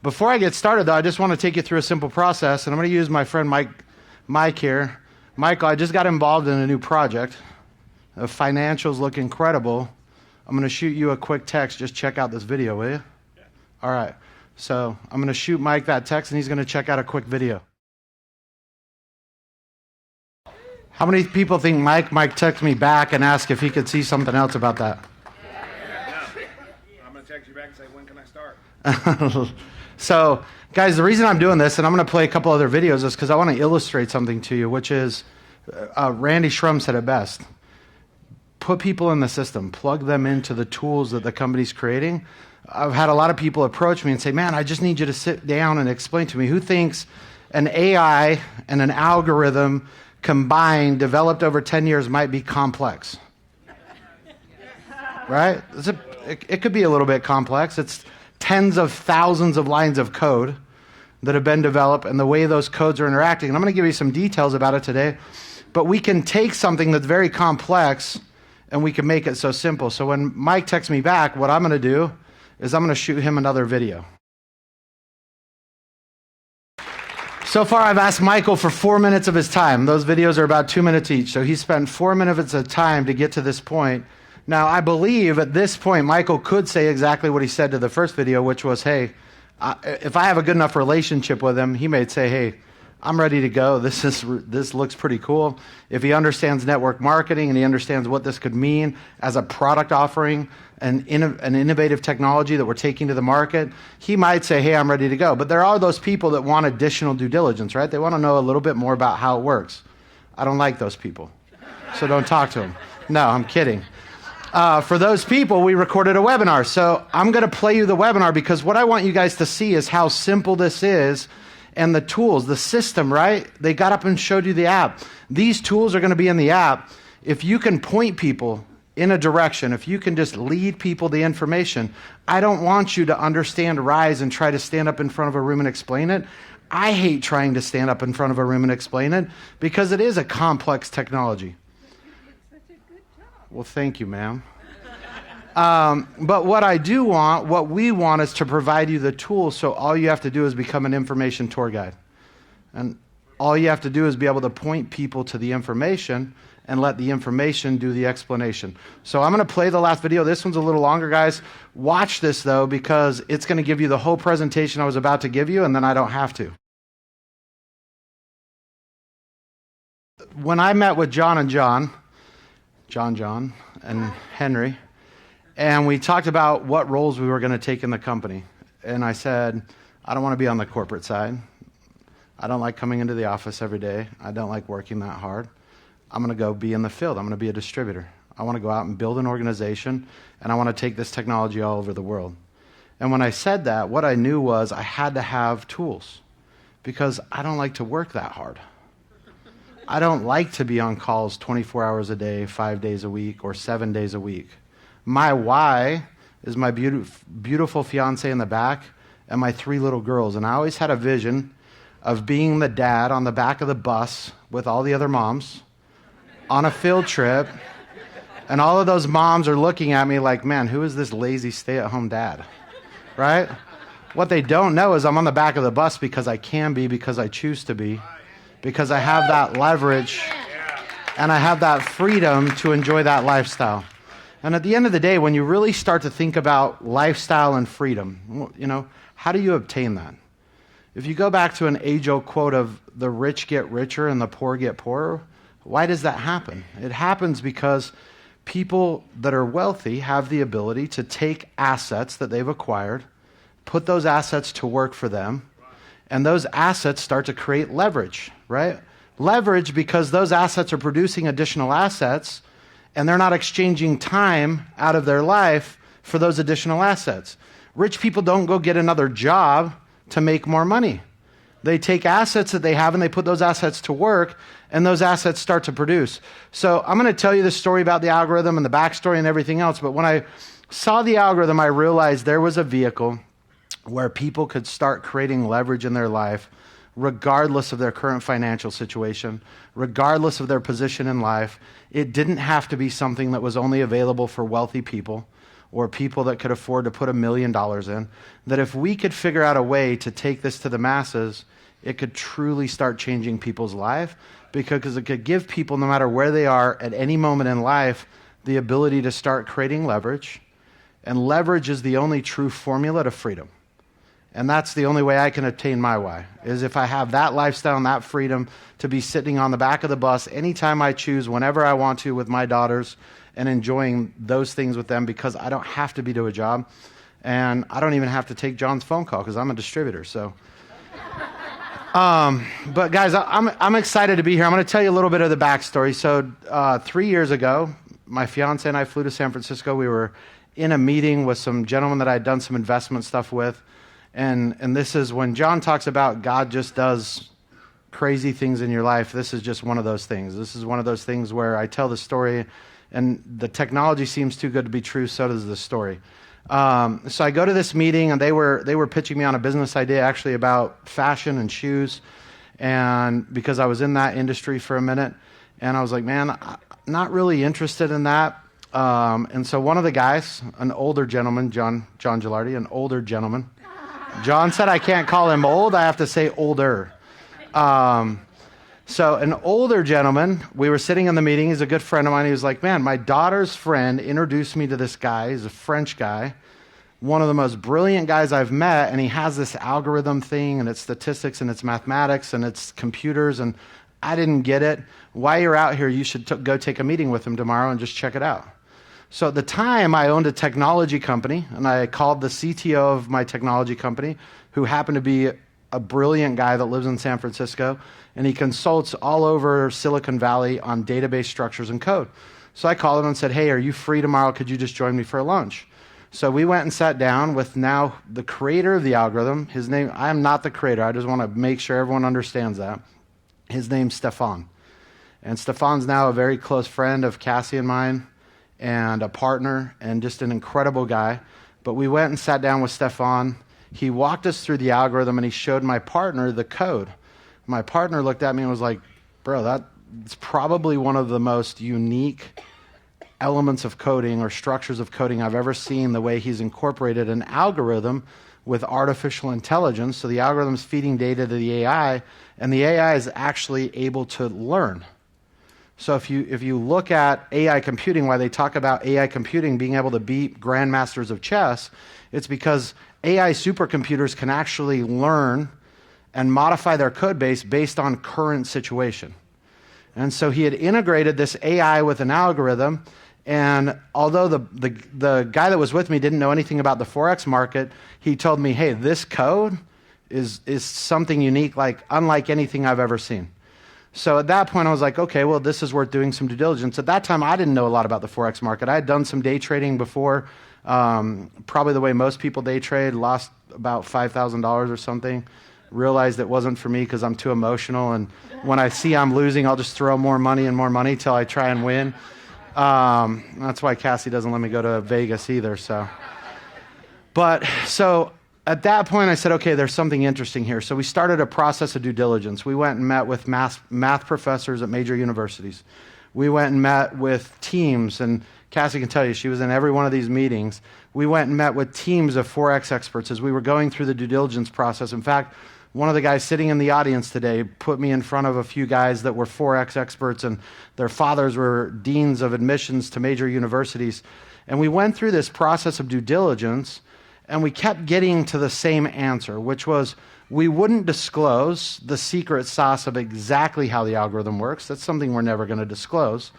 Before I get started, though, I just want to take you through a simple process, and I'm going to use my friend Mike here. Michael, I just got involved in a new project. The financials look incredible. I'm going to shoot you a quick text. Just check out this video, will you? Yeah. All right. So I'm going to shoot Mike that text, and he's going to check out a quick video. How many people think Mike text me back and ask if he could see something else about that? Yeah. I'm going to text you back and say, when can I start? So, guys, the reason I'm doing this, and I'm going to play a couple other videos, is because I want to illustrate something to you, which is Randy Shrum said it best. Put people in the system. Plug them into the tools that the company's creating. I've had a lot of people approach me and say, man, I just need you to sit down and explain to me who thinks an AI and an algorithm combined, developed over 10 years, might be complex. Right? It could be a little bit complex. It's tens of thousands of lines of code that have been developed and the way those codes are interacting. And I'm going to give you some details about it today. But we can take something that's very complex and we can make it so simple. So when Mike texts me back, what I'm going to do is I'm going to shoot him another video. So far, I've asked Michael for 4 minutes of his time. Those videos are about 2 minutes each. So he spent 4 minutes of time to get to this point. Now, I believe at this point, Michael could say exactly what he said to the first video, which was, hey, if I have a good enough relationship with him, he may say, hey, I'm ready to go. This looks pretty cool. If he understands network marketing and he understands what this could mean as a product offering, an innovative technology that we're taking to the market, he might say, hey, I'm ready to go. But there are those people that want additional due diligence, right? They want to know a little bit more about how it works. I don't like those people, so don't talk to them. No, I'm kidding. For those people, we recorded a webinar. So I'm going to play you the webinar because what I want you guys to see is how simple this is and the tools, the system, right? They got up and showed you the app. These tools are going to be in the app. If you can point people in a direction, if you can just lead people the information, I don't want you to understand Rise and try to stand up in front of a room and explain it. I hate trying to stand up in front of a room and explain it because it is a complex technology. Well, thank you, ma'am. But what we want is to provide you the tools so all you have to do is become an information tour guide. And all you have to do is be able to point people to the information and let the information do the explanation. So I'm going to play the last video. This one's a little longer, guys. Watch this, though, because it's going to give you the whole presentation I was about to give you, and then I don't have to. When I met with John and Henry, and we talked about what roles we were going to take in the company. And I said, I don't want to be on the corporate side. I don't like coming into the office every day. I don't like working that hard. I'm going to go be in the field. I'm going to be a distributor. I want to go out and build an organization, and I want to take this technology all over the world. And when I said that, what I knew was I had to have tools because I don't like to work that hard. I don't like to be on calls 24 hours a day, 5 days a week, or 7 days a week. My why is my beautiful fiance in the back and my 3 little girls. And I always had a vision of being the dad on the back of the bus with all the other moms on a field trip. And all of those moms are looking at me like, man, who is this lazy stay-at-home dad? Right? What they don't know is I'm on the back of the bus because I can be, because I choose to be, because I have that leverage and I have that freedom to enjoy that lifestyle. And at the end of the day, when you really start to think about lifestyle and freedom, how do you obtain that? If you go back to an age-old quote of the rich get richer and the poor get poorer, why does that happen? It happens because people that are wealthy have the ability to take assets that they've acquired, put those assets to work for them, and those assets start to create leverage, right? Leverage because those assets are producing additional assets, and they're not exchanging time out of their life for those additional assets. Rich people don't go get another job to make more money. They take assets that they have and they put those assets to work, and those assets start to produce. So I'm going to tell you the story about the algorithm and the backstory and everything else, but when I saw the algorithm, I realized there was a vehicle where people could start creating leverage in their life regardless of their current financial situation, regardless of their position in life. It didn't have to be something that was only available for wealthy people. or people that could afford to put $1 million in, that if we could figure out a way to take this to the masses, it could truly start changing people's life, because it could give people, no matter where they are at any moment in life, the ability to start creating leverage. And leverage is the only true formula to freedom. And that's the only way I can attain my why, is if I have that lifestyle and that freedom to be sitting on the back of the bus anytime I choose, whenever I want to, with my daughters, and enjoying those things with them, because I don't have to be to a job. And I don't even have to take John's phone call because I'm a distributor. So, but guys, I'm excited to be here. I'm going to tell you a little bit of the backstory. So 3 years ago, my fiance and I flew to San Francisco. We were in a meeting with some gentlemen that I had done some investment stuff with. And this is when John talks about God just does crazy things in your life. This is just one of those things. This is one of those things where I tell the story, and the technology seems too good to be true, so does the story. So I go to this meeting, and they were pitching me on a business idea, actually about fashion and shoes, and because I was in that industry for a minute, and I was like, man, I'm not really interested in that. And so one of the guys, an older gentleman, John Gilardi, an older gentleman. John said I can't call him old, I have to say older. So an older gentleman, we were sitting in the meeting, he's a good friend of mine. He was like, man, my daughter's friend introduced me to this guy. He's a French guy, one of the most brilliant guys I've met, and he has this algorithm thing, and it's statistics, and it's mathematics, and it's computers, and I didn't get it. While you're out here, you should go take a meeting with him tomorrow and just check it out. So at the time, I owned a technology company, and I called the CTO of my technology company, who happened to be a brilliant guy that lives in San Francisco, and he consults all over Silicon Valley on database structures and code. So I called him and said, hey, are you free tomorrow? Could you just join me for a lunch? So we went and sat down with now the creator of the algorithm. His name, I am not the creator. I just want to make sure everyone understands that. His name's Stefan. And Stefan's now a very close friend of Cassie and mine, and a partner, and just an incredible guy. But we went and sat down with Stefan. He walked us through the algorithm, and he showed my partner the code. My partner looked at me and was like, bro, that's probably one of the most unique elements of coding or structures of coding I've ever seen, the way he's incorporated an algorithm with artificial intelligence. So the algorithm's feeding data to the AI, and the AI is actually able to learn. So if you look at AI computing, why they talk about AI computing being able to beat grandmasters of chess, it's because AI supercomputers can actually learn and modify their code base based on current situation. And so he had integrated this AI with an algorithm, and although the guy that was with me didn't know anything about the Forex market, he told me, hey, this code is something unique, unlike anything I've ever seen. So at that point, I was like, okay, well, this is worth doing some due diligence. At that time, I didn't know a lot about the Forex market. I had done some day trading before, probably the way most people day trade, lost about $5,000 or something. Realized it wasn't for me because I'm too emotional, and when I see I'm losing, I'll just throw more money till I try and win. That's why Cassie doesn't let me go to Vegas either. So at that point, I said, okay, there's something interesting here. So we started a process of due diligence. We went and met with math professors at major universities. We went and met with teams, and Cassie can tell you, she was in every one of these meetings. We went and met with teams of Forex experts as we were going through the due diligence process. In fact, one of the guys sitting in the audience today put me in front of a few guys that were Forex experts, and their fathers were deans of admissions to major universities. And we went through this process of due diligence, and we kept getting to the same answer, which was we wouldn't disclose the secret sauce of exactly how the algorithm works. That's something we're never going to disclose.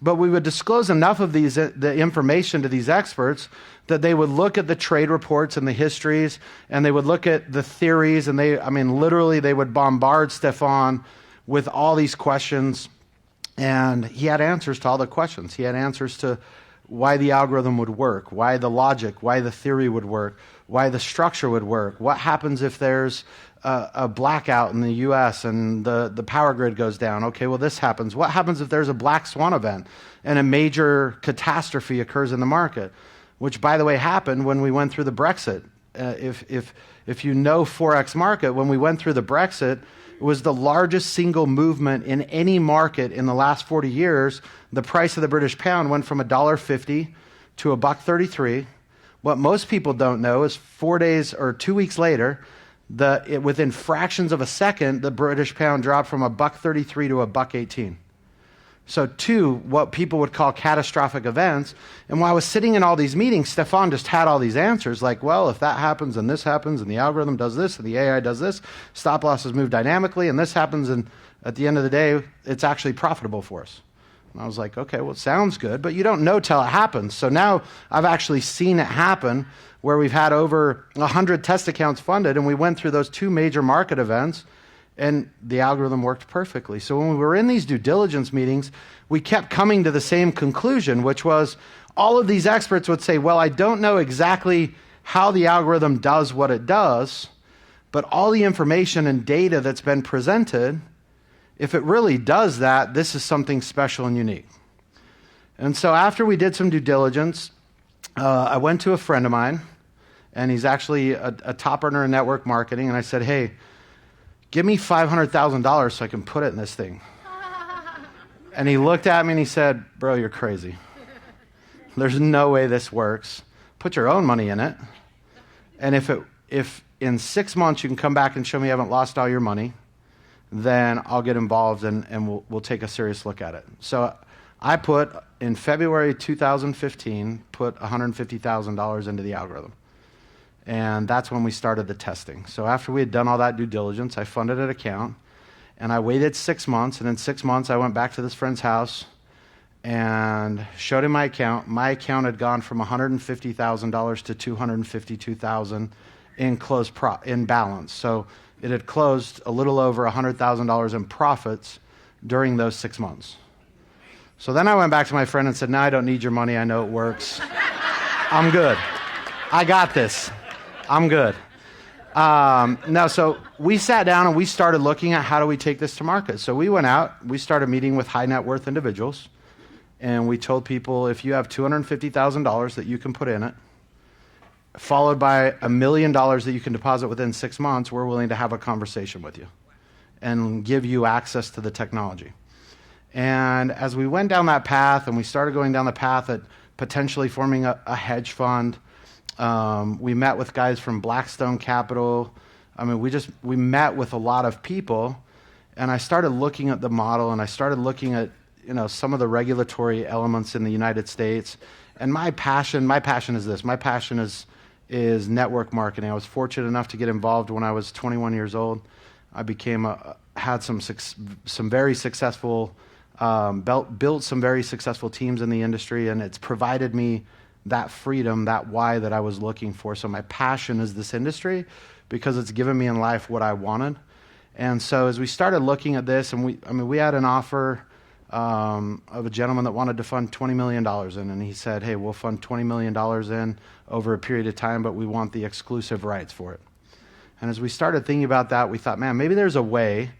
But we would disclose enough of the information to these experts that they would look at the trade reports and the histories, and they would look at the theories, and literally they would bombard Stefan with all these questions, and he had answers to all the questions. He had answers to why the algorithm would work, why the logic, why the theory would work, why the structure would work, what happens if there's a blackout in the US and the power grid goes down. Okay, well, this happens. What happens if there's a black swan event and a major catastrophe occurs in the market, which, by the way, happened when we went through the Brexit. If you know Forex market, when we went through the Brexit, it was the largest single movement in any market in the last 40 years. The price of the British pound went from $1.50 to a buck 33. What most people don't know is 4 days or 2 weeks later, within fractions of a second, the British pound dropped from a buck 33 to a buck 18. So two, what people would call catastrophic events. And while I was sitting in all these meetings, Stefan just had all these answers like, well, if that happens and this happens and the algorithm does this and the AI does this, stop losses move dynamically and this happens, and at the end of the day, it's actually profitable for us. And I was like, okay, well, it sounds good, but you don't know till it happens. So now I've actually seen it happen where we've had over 100 test accounts funded, and we went through those two major market events, and the algorithm worked perfectly. So when we were in these due diligence meetings, we kept coming to the same conclusion, which was all of these experts would say, well, I don't know exactly how the algorithm does what it does, but all the information and data that's been presented, if it really does that, this is something special and unique. And so after we did some due diligence, I went to a friend of mine, and he's actually a top earner in network marketing, and I said, hey, give me $500,000 so I can put it in this thing. And he looked at me and he said, bro, you're crazy. There's no way this works. Put your own money in it. And if in 6 months you can come back and show me you haven't lost all your money, then I'll get involved and we'll take a serious look at it. So I in February 2015, put $150,000 into the algorithm. And that's when we started the testing. So after we had done all that due diligence, I funded an account, and I waited 6 months, and in 6 months I went back to this friend's house and showed him my account. My account had gone from $150,000 to $252,000 in balance. So it had closed a little over $100,000 in profits during those 6 months. So then I went back to my friend and said, no, I don't need your money. I know it works. I'm good. I got this. I'm good. So we sat down and we started looking at how do we take this to market. So we went out, we started meeting with high net worth individuals, and we told people if you have $250,000 that you can put in it, followed by $1 million that you can deposit within 6 months, we're willing to have a conversation with you and give you access to the technology. And as we went down that path and we started going down the path at potentially forming a hedge fund, we met with guys from Blackstone Capital. I mean, we met with a lot of people, and I started looking at the model, and I started looking at some of the regulatory elements in the United States. And my passion is this. My passion is network marketing. I was fortunate enough to get involved when I was 21 years old. I had some very successful built some very successful teams in the industry, and it's provided me that freedom, that why that I was looking for. So my passion is this industry because it's given me in life what I wanted. And so as we started looking at this, and we had an offer of a gentleman that wanted to fund $20 million in, and he said, hey, we'll fund $20 million in over a period of time, but we want the exclusive rights for it. And as we started thinking about that, we thought, man, maybe there's a way.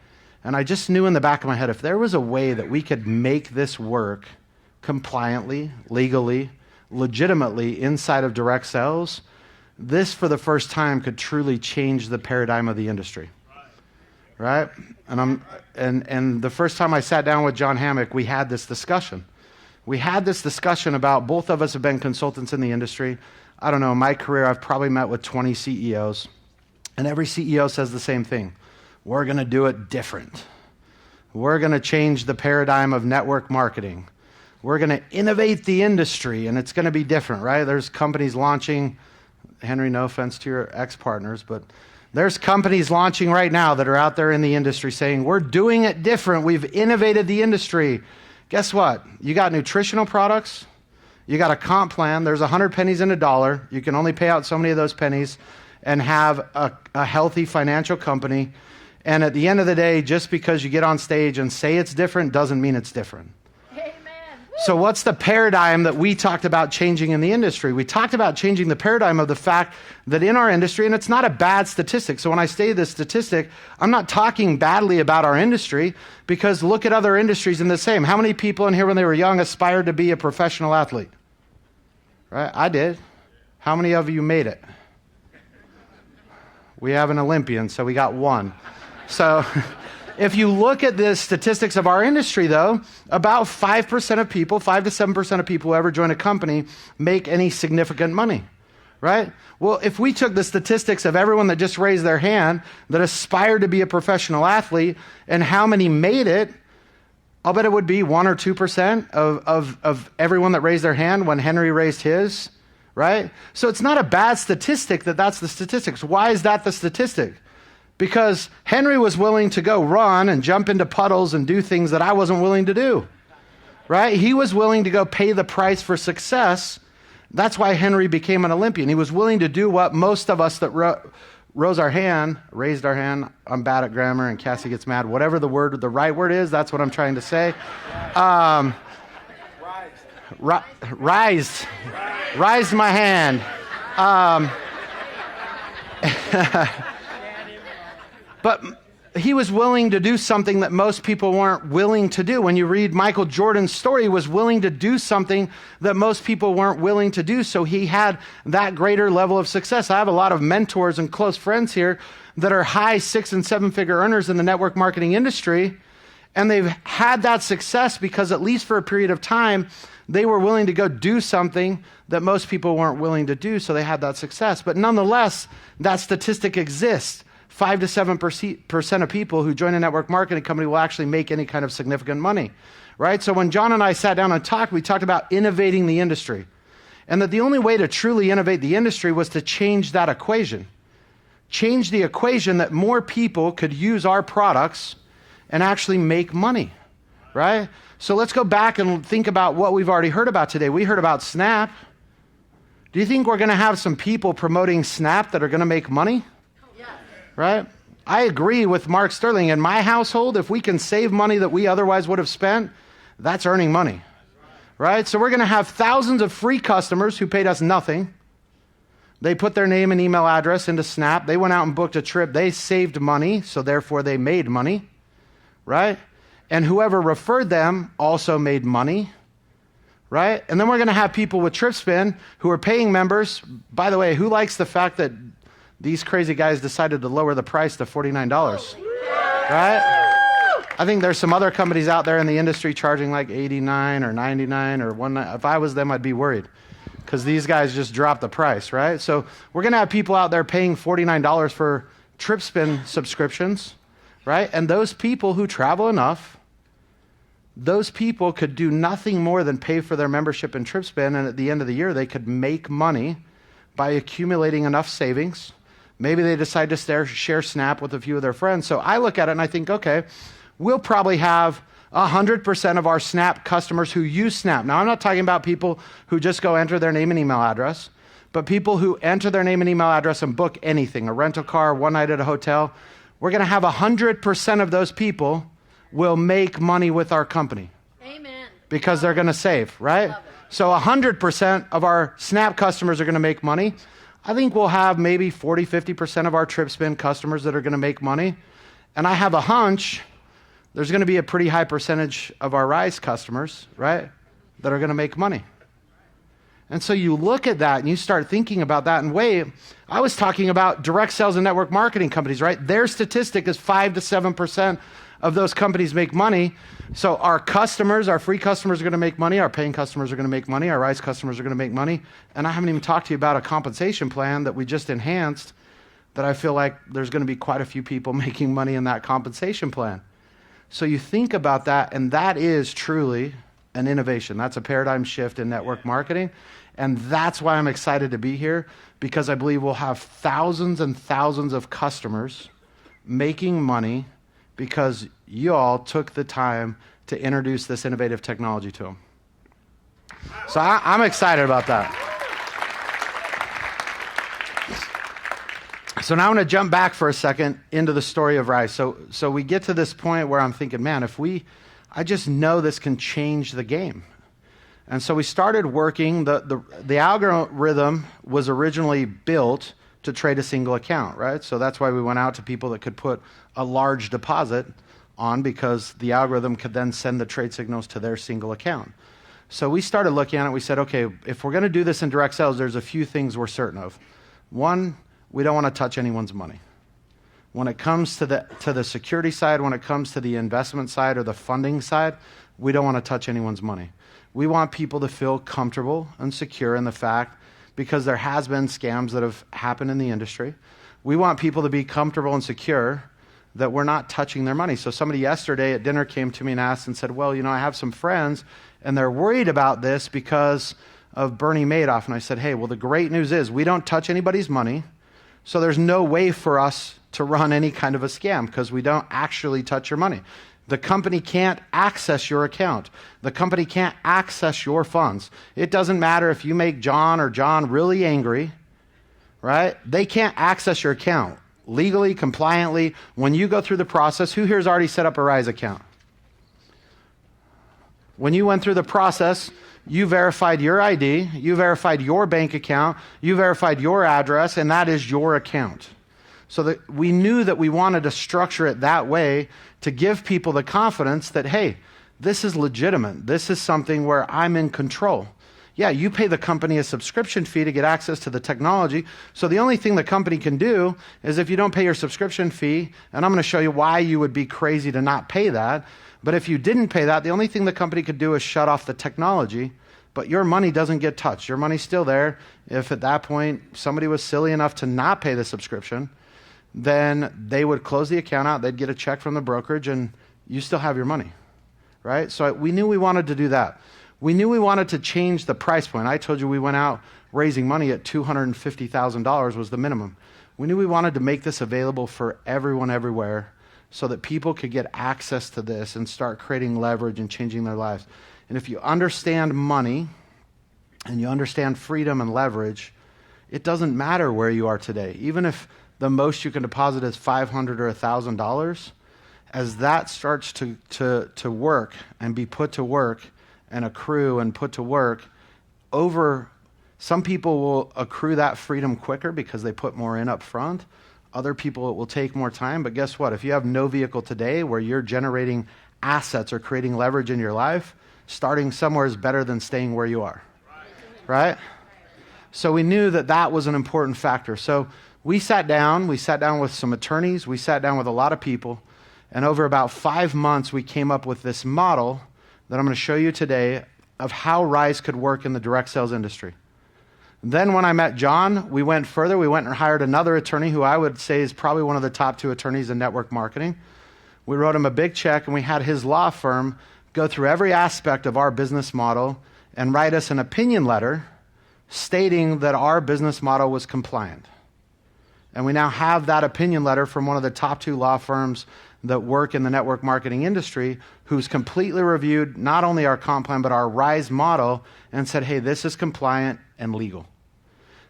And I just knew in the back of my head, if there was a way that we could make this work compliantly, legally, legitimately inside of direct sales, this for the first time could truly change the paradigm of the industry. Right? And the first time I sat down with John Hammock, we had this discussion. We had this discussion about, both of us have been consultants in the industry. I don't know, in my career, I've probably met with 20 CEOs, and every CEO says the same thing. We're going to do it different. We're going to change the paradigm of network marketing. We're going to innovate the industry, and it's going to be different, right? There's companies launching, Henry, no offense to your ex-partners, but there's companies launching right now that are out there in the industry saying, we're doing it different. We've innovated the industry. Guess what? You got nutritional products. You got a comp plan. There's 100 pennies in a dollar. You can only pay out so many of those pennies and have a healthy financial company. And at the end of the day, just because you get on stage and say it's different doesn't mean it's different. So what's the paradigm that we talked about changing in the industry? We talked about changing the paradigm of the fact that in our industry, and it's not a bad statistic. So when I say this statistic, I'm not talking badly about our industry, because look at other industries in the same. How many people in here when they were young aspired to be a professional athlete? Right? I did. How many of you made it? We have an Olympian, so we got one. So If you look at the statistics of our industry, though, about 5% of people, 5 to 7% of people who ever join a company make any significant money, right? Well, if we took the statistics of everyone that just raised their hand that aspired to be a professional athlete and how many made it, I'll bet it would be 1 or 2% of everyone that raised their hand when Henry raised his, right? So it's not a bad statistic that's the statistics. Why is that the statistic? Because Henry was willing to go run and jump into puddles and do things that I wasn't willing to do, right? He was willing to go pay the price for success. That's why Henry became an Olympian. He was willing to do what most of us that raised our hand, I'm bad at grammar and Cassie gets mad. Whatever the right word is, that's what I'm trying to say. Raised my hand. But he was willing to do something that most people weren't willing to do. When you read Michael Jordan's story, he was willing to do something that most people weren't willing to do. So he had that greater level of success. I have a lot of mentors and close friends here that are high 6- and 7-figure earners in the network marketing industry. And they've had that success because at least for a period of time, they were willing to go do something that most people weren't willing to do. So they had that success. But nonetheless, that statistic exists. 5 to 7% of people who join a network marketing company will actually make any kind of significant money, right? So when John and I sat down and talked, we talked about innovating the industry, and that the only way to truly innovate the industry was to change that equation. Change the equation that more people could use our products and actually make money, right? So let's go back and think about what we've already heard about today. We heard about Snap. Do you think we're going to have some people promoting Snap that are going to make money? Right? I agree with Mark Sterling. In my household, if we can save money that we otherwise would have spent, that's earning money. Right? So we're going to have thousands of free customers who paid us nothing. They put their name and email address into Snap. They went out and booked a trip. They saved money, so therefore they made money. Right? And whoever referred them also made money. Right? And then we're going to have people with TripSpin who are paying members. By the way, who likes the fact that these crazy guys decided to lower the price to $49, right? I think there's some other companies out there in the industry charging like $89 or $99 or $1. If I was them, I'd be worried because these guys just dropped the price, right? So we're going to have people out there paying $49 for TripSpin subscriptions, right? And those people who travel enough, those people could do nothing more than pay for their membership in TripSpin, and at the end of the year, they could make money by accumulating enough savings. Maybe they decide to share Snap with a few of their friends. So I look at it and I think, okay, we'll probably have 100% of our Snap customers who use Snap. Now, I'm not talking about people who just go enter their name and email address, but people who enter their name and email address and book anything, a rental car, one night at a hotel. We're going to have 100% of those people will make money with our company. Amen. Because they're going to save, right? So 100% of our Snap customers are going to make money. I think we'll have maybe 40, 50% of our TripSpin customers that are going to make money. And I have a hunch there's going to be a pretty high percentage of our Rise customers, right, that are going to make money. And so you look at that and you start thinking about that. And I was talking about direct sales and network marketing companies, right? Their statistic is 5 to 7% of those companies make money. So our customers, our free customers are going to make money. Our paying customers are going to make money. Our Rise customers are going to make money. And I haven't even talked to you about a compensation plan that we just enhanced that I feel like there's going to be quite a few people making money in that compensation plan. So you think about that, and that is truly an innovation. That's a paradigm shift in network marketing. And that's why I'm excited to be here, because I believe we'll have thousands and thousands of customers making money because you all took the time to introduce this innovative technology to them. So I'm excited about that. So now I'm going to jump back for a second into the story of Rise. So we get to this point where I'm thinking, man, I just know this can change the game. And so we started working. The algorithm was originally built to trade a single account, right? So that's why we went out to people that could put a large deposit on, because the algorithm could then send the trade signals to their single account. So we started looking at it. We said, okay, if we're going to do this in direct sales, there's a few things we're certain of. One, we don't want to touch anyone's money. When it comes to the security side, when it comes to the investment side or the funding side, we don't want to touch anyone's money. We want people to feel comfortable and secure in the fact, because there has been scams that have happened in the industry. We want people to be comfortable and secure that we're not touching their money. So somebody yesterday at dinner came to me and asked and said, well, I have some friends and they're worried about this because of Bernie Madoff. And I said, hey, well, the great news is we don't touch anybody's money. So there's no way for us to run any kind of a scam because we don't actually touch your money. The company can't access your account. The company can't access your funds. It doesn't matter if you make John or John really angry, right? They can't access your account legally, compliantly. When you go through the process, who here has already set up a Rise account? When you went through the process, you verified your ID, you verified your bank account, you verified your address, and that is your account. So that we knew that we wanted to structure it that way to give people the confidence that, hey, this is legitimate. This is something where I'm in control. Yeah, you pay the company a subscription fee to get access to the technology. So the only thing the company can do is if you don't pay your subscription fee, and I'm going to show you why you would be crazy to not pay that. But if you didn't pay that, the only thing the company could do is shut off the technology. But your money doesn't get touched. Your money's still there. If at that point somebody was silly enough to not pay the subscription, then they would close the account out. They'd get a check from the brokerage, and you still have your money, right? So we knew we wanted to do that. We knew we wanted to change the price point. I told you we went out raising money at $250,000 was the minimum. We knew we wanted to make this available for everyone everywhere so that people could get access to this and start creating leverage and changing their lives. And if you understand money and you understand freedom and leverage, it doesn't matter where you are today. Even if the most you can deposit is $500 or $1,000, as that starts to work and be put to work and accrue and put to work, some people will accrue that freedom quicker because they put more in up front. Other people, it will take more time. But guess what? If you have no vehicle today where you're generating assets or creating leverage in your life, starting somewhere is better than staying where you are, right? So we knew that that was an important factor. So we sat down with some attorneys, we sat down with a lot of people, and over about 5 months, we came up with this model that I'm going to show you today of how Rise could work in the direct sales industry. Then when I met John, we went further. We went and hired another attorney who I would say is probably one of the top 2 attorneys in network marketing. We wrote him a big check, and we had his law firm go through every aspect of our business model and write us an opinion letter stating that our business model was compliant. And we now have that opinion letter from one of the top 2 law firms that work in the network marketing industry, who's completely reviewed not only our comp plan, but our Rise model and said, hey, this is compliant and legal.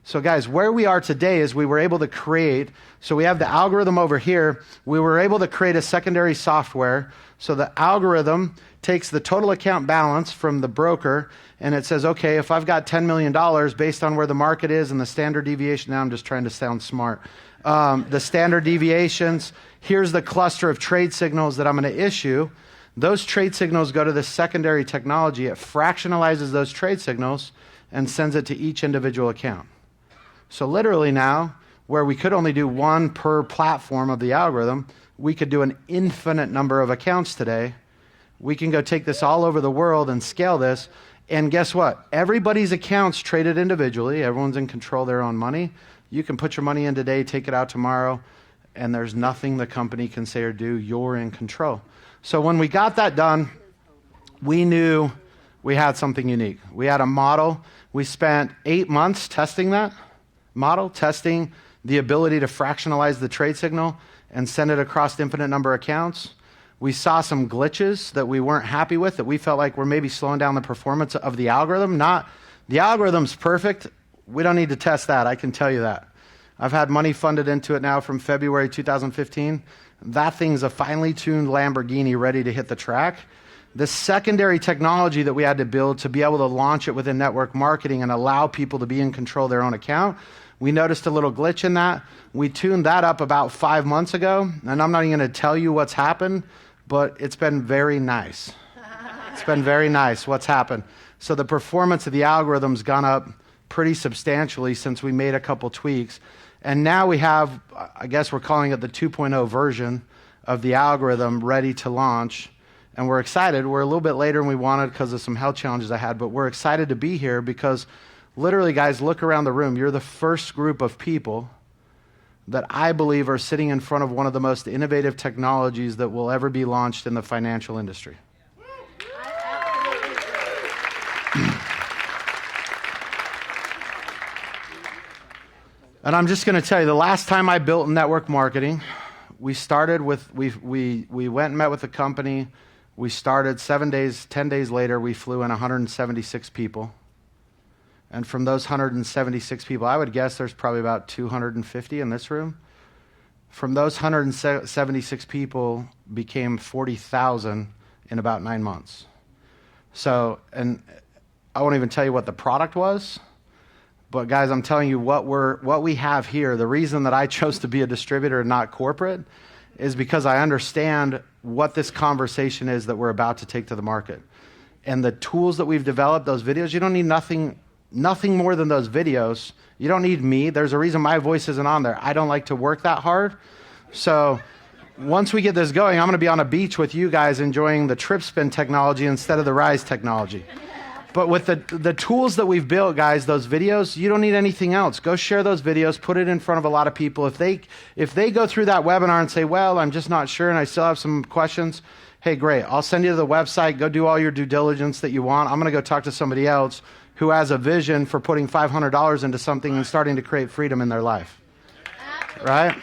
So guys, where we are today is we were able to create, so we have the algorithm over here, we were able to create a secondary software. So the algorithm takes the total account balance from the broker, and it says, okay, if I've got $10 million based on where the market is and the standard deviation, now I'm just trying to sound smart, the standard deviations, here's the cluster of trade signals that I'm going to issue. Those trade signals go to this secondary technology. It fractionalizes those trade signals and sends it to each individual account. So literally now, where we could only do 1 per platform of the algorithm, we could do an infinite number of accounts today. We can go take this all over the world and scale this. And guess what? Everybody's accounts traded individually. Everyone's in control of their own money. You can put your money in today, take it out tomorrow, and there's nothing the company can say or do. You're in control. So when we got that done, we knew we had something unique. We had a model. We spent 8 months testing that model, testing the ability to fractionalize the trade signal and send it across the infinite number of accounts. We saw some glitches that we weren't happy with, that we felt like were maybe slowing down the performance of the algorithm. The algorithm's perfect. We don't need to test that, I can tell you that. I've had money funded into it now from February 2015. That thing's a finely tuned Lamborghini ready to hit the track. The secondary technology that we had to build to be able to launch it within network marketing and allow people to be in control of their own account, we noticed a little glitch in that. We tuned that up about 5 months ago, and I'm not even going to tell you what's happened, but it's been very nice. It's been very nice what's happened. So the performance of the algorithm's gone up pretty substantially since we made a couple tweaks. And now we have, I guess we're calling it the 2.0 version of the algorithm ready to launch. And we're excited. We're a little bit later than we wanted because of some health challenges I had, but we're excited to be here because literally, guys, look around the room. You're the first group of people that I believe are sitting in front of one of the most innovative technologies that will ever be launched in the financial industry. And I'm just going to tell you, the last time I built network marketing, we started with, we went and met with the company. We started 7 days, 10 days later, we flew in 176 people. And from those 176 people, I would guess there's probably about 250 in this room. From those 176 people became 40,000 in about 9 months. So, and I won't even tell you what the product was. But guys, I'm telling you what we have here, the reason that I chose to be a distributor and not corporate is because I understand what this conversation is that we're about to take to the market. And the tools that we've developed, those videos, you don't need nothing more than those videos. You don't need me. There's a reason my voice isn't on there. I don't like to work that hard. So once we get this going, I'm going to be on a beach with you guys enjoying the trip spin technology instead of the Rise technology. But with the tools that we've built, guys, those videos, you don't need anything else. Go share those videos, put it in front of a lot of people. If they go through that webinar and say, well, I'm just not sure and I still have some questions, hey, great. I'll send you to the website. Go do all your due diligence that you want. I'm going to go talk to somebody else who has a vision for putting $500 into something and starting to create freedom in their life. Right?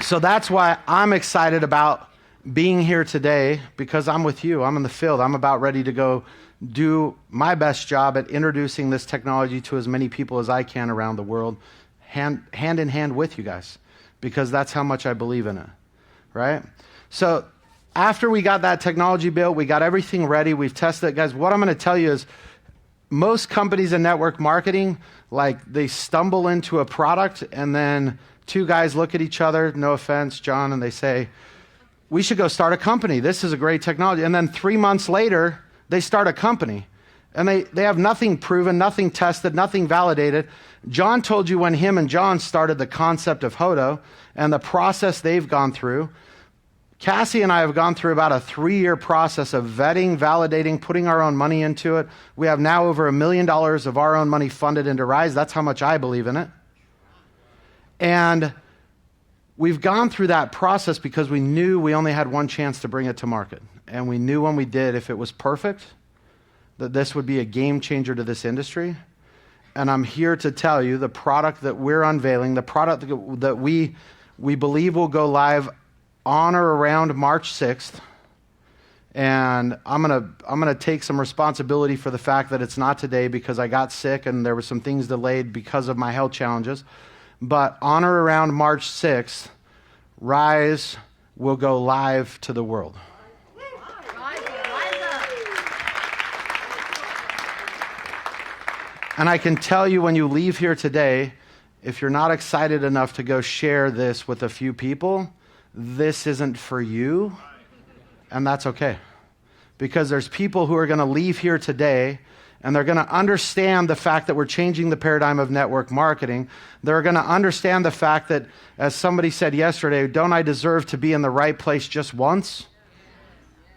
So that's why I'm excited about being here today, because I'm with you. I'm in the field. I'm about ready to go do my best job at introducing this technology to as many people as I can around the world, hand in hand with you guys, because that's how much I believe in it, right? So after we got that technology built, we got everything ready, we've tested it. Guys, what I'm going to tell you is most companies in network marketing, like they stumble into a product and then two guys look at each other, no offense, John, and they say, we should go start a company. This is a great technology. And then 3 months later, they start a company. And they have nothing proven, nothing tested, nothing validated. John told you when him and John started the concept of Hodo and the process they've gone through. Cassie and I have gone through about a 3-year process of vetting, validating, putting our own money into it. We have now over $1 million of our own money funded into Rise. That's how much I believe in it. And we've gone through that process because we knew we only had one chance to bring it to market. And we knew when we did, if it was perfect, that this would be a game changer to this industry. And I'm here to tell you the product that we're unveiling, the product that we believe will go live on or around March 6th. And I'm gonna take some responsibility for the fact that it's not today because I got sick and there were some things delayed because of my health challenges. But on or around March 6th, Rise will go live to the world. And I can tell you when you leave here today, if you're not excited enough to go share this with a few people, this isn't for you, and that's okay. Because there's people who are going to leave here today and they're going to understand the fact that we're changing the paradigm of network marketing. They're going to understand the fact that, as somebody said yesterday, don't I deserve to be in the right place just once?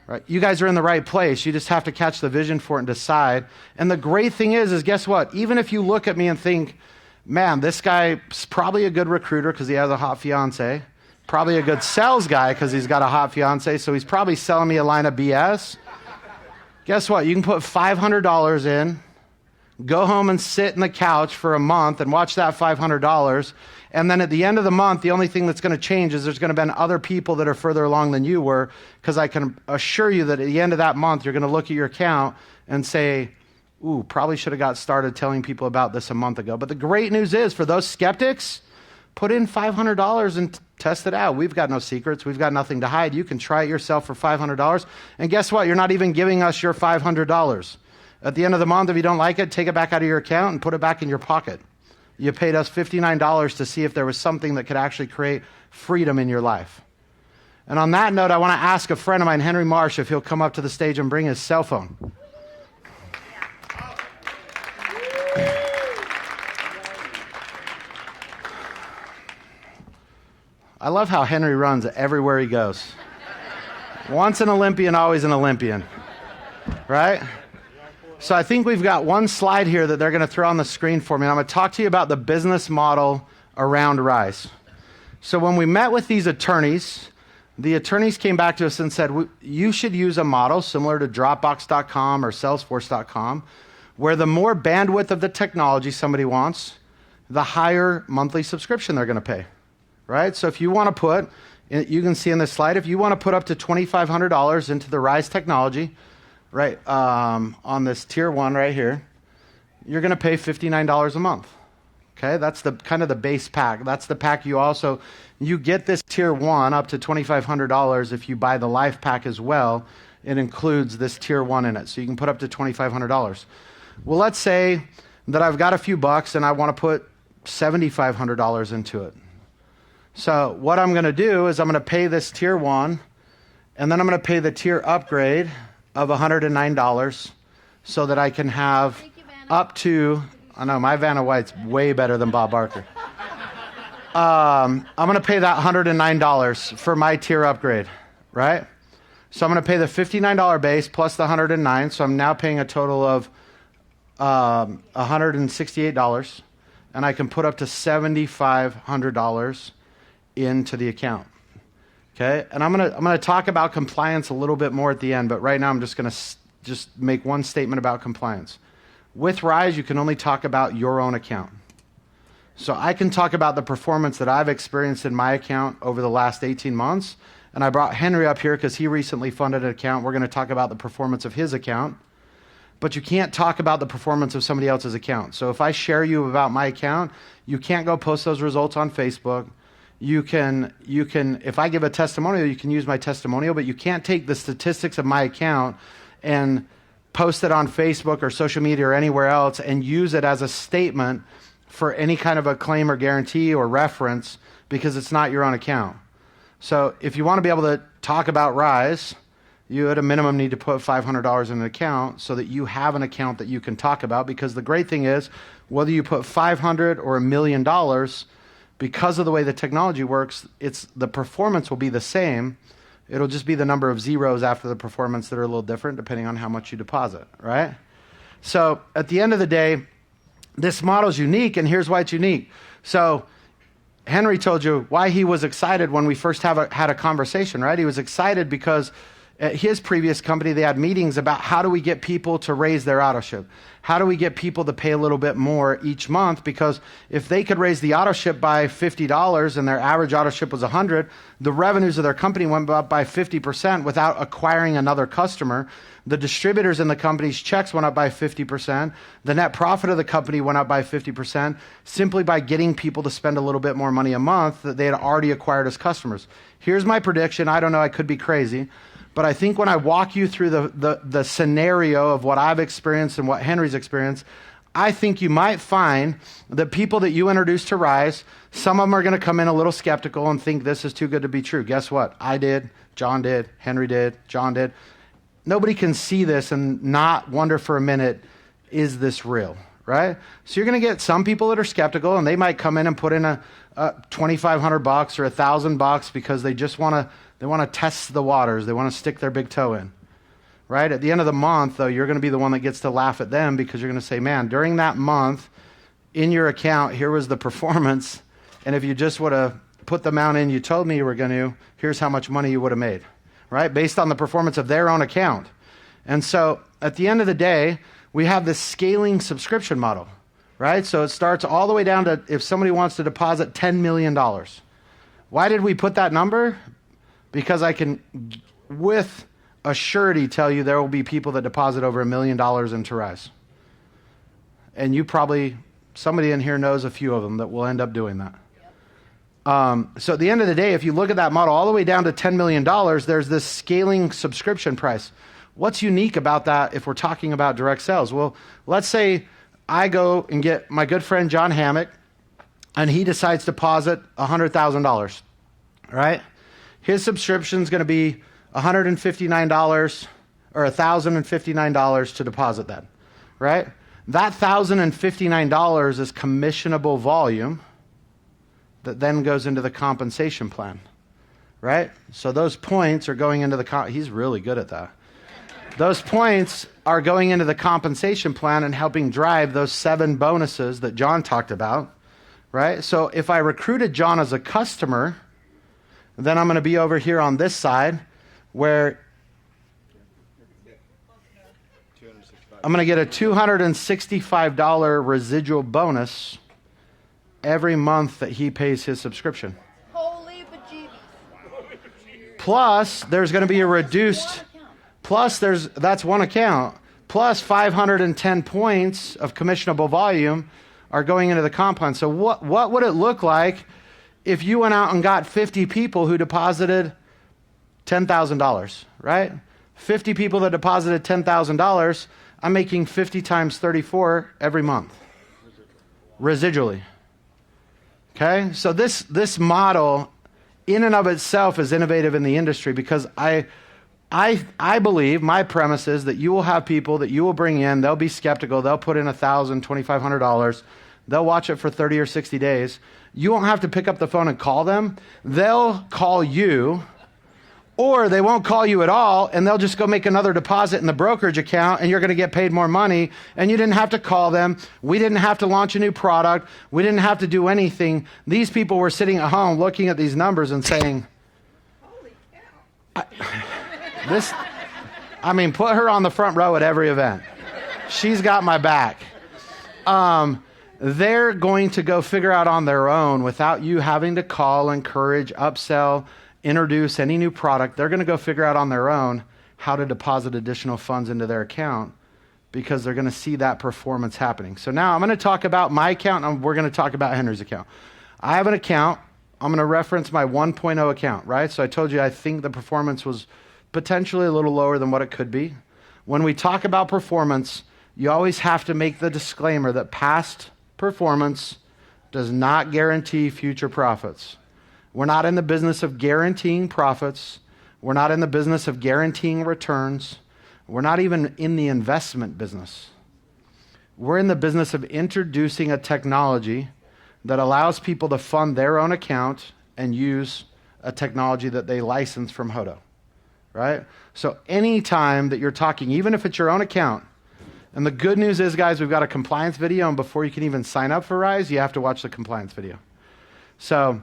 Right? You guys are in the right place. You just have to catch the vision for it and decide. And the great thing is guess what? Even if you look at me and think, man, this guy's probably a good recruiter because he has a hot fiance, probably a good sales guy because he's got a hot fiance, so he's probably selling me a line of BS. Guess what? You can put $500 in, go home and sit in the couch for a month and watch that $500. And then at the end of the month, the only thing that's going to change is there's going to be other people that are further along than you were, because I can assure you that at the end of that month, you're going to look at your account and say, ooh, probably should have got started telling people about this a month ago. But the great news is, for those skeptics, put in $500 and test it out. We've got no secrets. We've got nothing to hide. You can try it yourself for $500. And guess what? You're not even giving us your $500. At the end of the month, if you don't like it, take it back out of your account and put it back in your pocket. You paid us $59 to see if there was something that could actually create freedom in your life. And on that note, I want to ask a friend of mine, Henry Marsh, if he'll come up to the stage and bring his cell phone. I love how Henry runs everywhere he goes. Once an Olympian, always an Olympian, right? So I think we've got one slide here that they're going to throw on the screen for me. I'm going to talk to you about the business model around Rise. So when we met with these attorneys, the attorneys came back to us and said, you should use a model similar to Dropbox.com or Salesforce.com, where the more bandwidth of the technology somebody wants, the higher monthly subscription they're going to pay, right? So if you want to put, you can see in this slide, if you want to put up to $2,500 into the Rise technology, right, on this tier 1 right here, you're going to pay $59 a month. Okay, that's the kind of the base pack. That's the pack you get this tier 1 up to $2,500 if you buy the life pack as well. It includes this tier 1 in it. So you can put up to $2,500. Well, let's say that I've got a few bucks and I want to put $7,500 into it. So what I'm going to do is I'm going to pay this tier 1 and then I'm going to pay the tier upgrade of $109 so that I can have up to, I know my Vanna White's way better than Bob Barker. I'm going to pay that $109 for my tier upgrade, right? So I'm going to pay the $59 base plus the $109. So I'm now paying a total of $168, and I can put up to $7,500 into the account. Okay, and I'm gonna talk about compliance a little bit more at the end, but right now I'm just gonna make one statement about compliance. With Rise, you can only talk about your own account. So I can talk about the performance that I've experienced in my account over the last 18 months, and I brought Henry up here because he recently funded an account. We're going to talk about the performance of his account, but you can't talk about the performance of somebody else's account. So if I share you about my account, you can't go post those results on Facebook. You can, if I give a testimonial, you can use my testimonial, but you can't take the statistics of my account and post it on Facebook or social media or anywhere else and use it as a statement for any kind of a claim or guarantee or reference because it's not your own account. So if you want to be able to talk about Rise, you at a minimum need to put $500 in an account so that you have an account that you can talk about, because the great thing is whether you put $500 or $1 million, because of the way the technology works, the performance will be the same. It'll just be the number of zeros after the performance that are a little different depending on how much you deposit, right? So at the end of the day, this model is unique, and here's why it's unique. So Henry told you why he was excited when we first had a conversation, right? He was excited because at his previous company, they had meetings about how do we get people to raise their auto ship? How do we get people to pay a little bit more each month? Because if they could raise the auto ship by $50 and their average auto ship was $100, the revenues of their company went up by 50% without acquiring another customer. The distributors in the company's checks went up by 50%. The net profit of the company went up by 50% simply by getting people to spend a little bit more money a month that they had already acquired as customers. Here's my prediction. I don't know, I could be crazy. But I think when I walk you through the scenario of what I've experienced and what Henry's experienced, I think you might find that people that you introduce to Rise, some of them are going to come in a little skeptical and think this is too good to be true. Guess what? I did, John did, Henry did, John did. Nobody can see this and not wonder for a minute, is this real, right? So you're going to get some people that are skeptical, and they might come in and put in a $2,500 or $1,000 because they just want to test the waters. They want to stick their big toe in, right? At the end of the month, though, you're going to be the one that gets to laugh at them because you're going to say, man, during that month in your account, here was the performance. And if you just would have put the amount in you told me you were going to, here's how much money you would have made, right? Based on the performance of their own account. And so at the end of the day, we have this scaling subscription model, right? So it starts all the way down to if somebody wants to deposit $10 million. Why did we put that number? Because I can, with a surety, tell you there will be people that deposit over $1 million into Rise. And somebody in here knows a few of them that will end up doing that. So at the end of the day, if you look at that model all the way down to $10 million, there's this scaling subscription price. What's unique about that if we're talking about direct sales? Well, let's say I go and get my good friend John Hammock, and he decides to deposit $100,000, right? His subscription is going to be $159 or $1,059 to deposit that, right? That $1,059 is commissionable volume that then goes into the compensation plan, right? So those points are going into he's really good at that. Those points are going into the compensation plan and helping drive those 7 bonuses that John talked about, right? So if I recruited John as a customer, then I'm going to be over here on this side where I'm going to get a $265 residual bonus every month that he pays his subscription. Holy bejeebies. Plus, there's going to be a reduced... Plus, that's one account. Plus, 510 points of commissionable volume are going into the comp plan. So what would it look like if you went out and got 50 people who deposited $10,000, right? 50 people that deposited $10,000, I'm making 50 times 34 every month, residually. Okay? So this model in and of itself is innovative in the industry because I believe, my premise is that you will have people that you will bring in, they'll be skeptical, they'll put in $1,000, $2,500, they'll watch it for 30 or 60 days. You won't have to pick up the phone and call them. They'll call you, or they won't call you at all, and they'll just go make another deposit in the brokerage account, and you're going to get paid more money, and you didn't have to call them. We didn't have to launch a new product. We didn't have to do anything. These people were sitting at home looking at these numbers and saying, Holy cow. Put her on the front row at every event. She's got my back. They're going to go figure out on their own without you having to call, encourage, upsell, introduce any new product. They're going to go figure out on their own how to deposit additional funds into their account because they're going to see that performance happening. So now I'm going to talk about my account, and we're going to talk about Henry's account. I have an account. I'm going to reference my 1.0 account, right? So I told you I think the performance was potentially a little lower than what it could be. When we talk about performance, you always have to make the disclaimer that past performance does not guarantee future profits. We're not in the business of guaranteeing profits. We're not in the business of guaranteeing returns. We're not even in the investment business. We're in the business of introducing a technology that allows people to fund their own account and use a technology that they license from Hodo, right? So anytime that you're talking, even if it's your own account, and the good news is, guys, we've got a compliance video, and before you can even sign up for Rise, you have to watch the compliance video. So,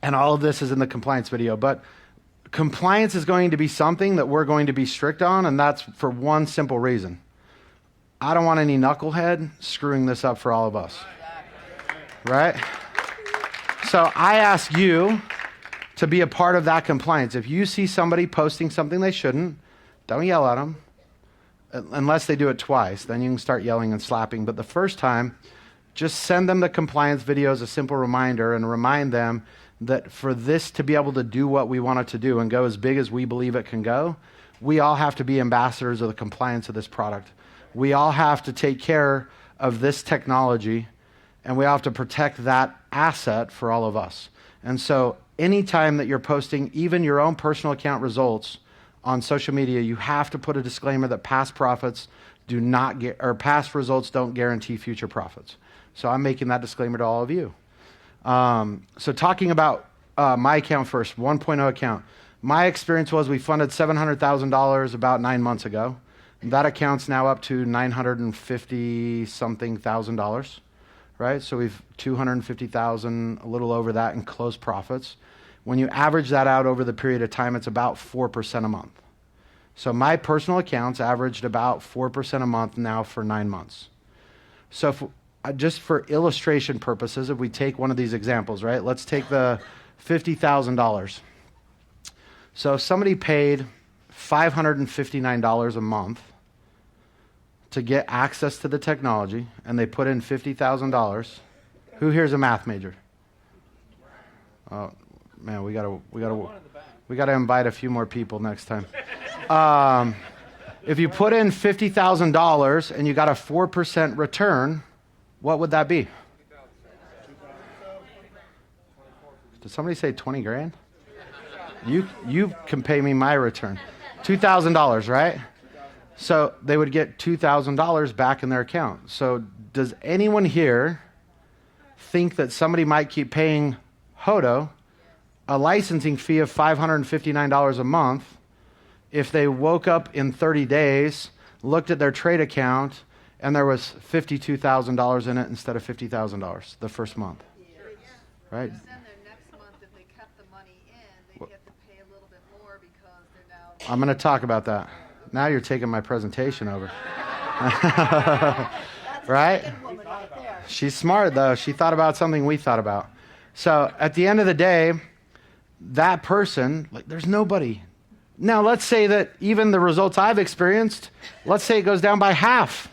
and all of this is in the compliance video, but compliance is going to be something that we're going to be strict on, and that's for one simple reason. I don't want any knucklehead screwing this up for all of us, right? So I ask you to be a part of that compliance. If you see somebody posting something they shouldn't, don't yell at them. Unless they do it twice, then you can start yelling and slapping. But the first time, just send them the compliance video as a simple reminder and remind them that for this to be able to do what we want it to do and go as big as we believe it can go, we all have to be ambassadors of the compliance of this product. We all have to take care of this technology, and we all have to protect that asset for all of us. And so anytime that you're posting even your own personal account results on social media, you have to put a disclaimer that past profits do not get, or past results don't guarantee future profits. So I'm making that disclaimer to all of you. So talking about my account first, 1.0 account. My experience was we funded $700,000 about 9 months ago. That account's now up to $950-something thousand, right? So we've $250,000, a little over that in closed profits. When you average that out over the period of time, it's about 4% a month. So my personal accounts averaged about 4% a month now for 9 months. So if, just for illustration purposes, if we take one of these examples, right? Let's take the $50,000. So if somebody paid $559 a month to get access to the technology, and they put in $50,000, who here's a math major? Oh, man, we gotta invite a few more people next time. If you put in $50,000 and you got a 4% return, what would that be? Did somebody say 20 grand? You can pay me my return. $2,000, right? So they would get $2,000 back in their account. So does anyone here think that somebody might keep paying Hodo a licensing fee of $559 a month if they woke up in 30 days, looked at their trade account, and there was $52,000 in it instead of $50,000 the first month. Right? Then their next month, if they kept the money in, they get to pay a little bit more because they're now. I'm going to talk about that. Now you're taking my presentation over. Right? Woman right there. She's smart, though. She thought about something we thought about. So at the end of the day, that person, like, there's nobody. Now, let's say that even the results I've experienced, let's say it goes down by half,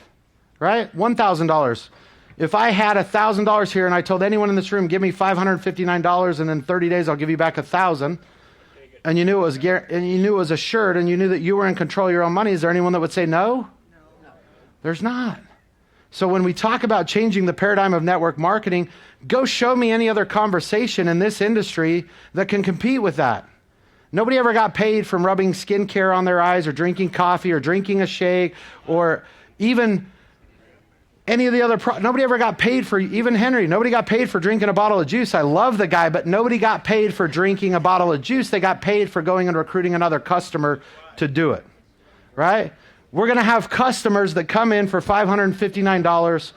right? $1,000. If I had $1,000 here and I told anyone in this room, give me $559 and in 30 days I'll give you back $1,000, and you knew it was assured, and you knew that you were in control of your own money, is there anyone that would say no? No. There's not. So when we talk about changing the paradigm of network marketing, go show me any other conversation in this industry that can compete with that. Nobody ever got paid from rubbing skincare on their eyes or drinking coffee or drinking a shake or even any of the other, nobody ever got paid for, even Henry, nobody got paid for drinking a bottle of juice. I love the guy, but nobody got paid for drinking a bottle of juice. They got paid for going and recruiting another customer to do it, right? We're going to have customers that come in for $559,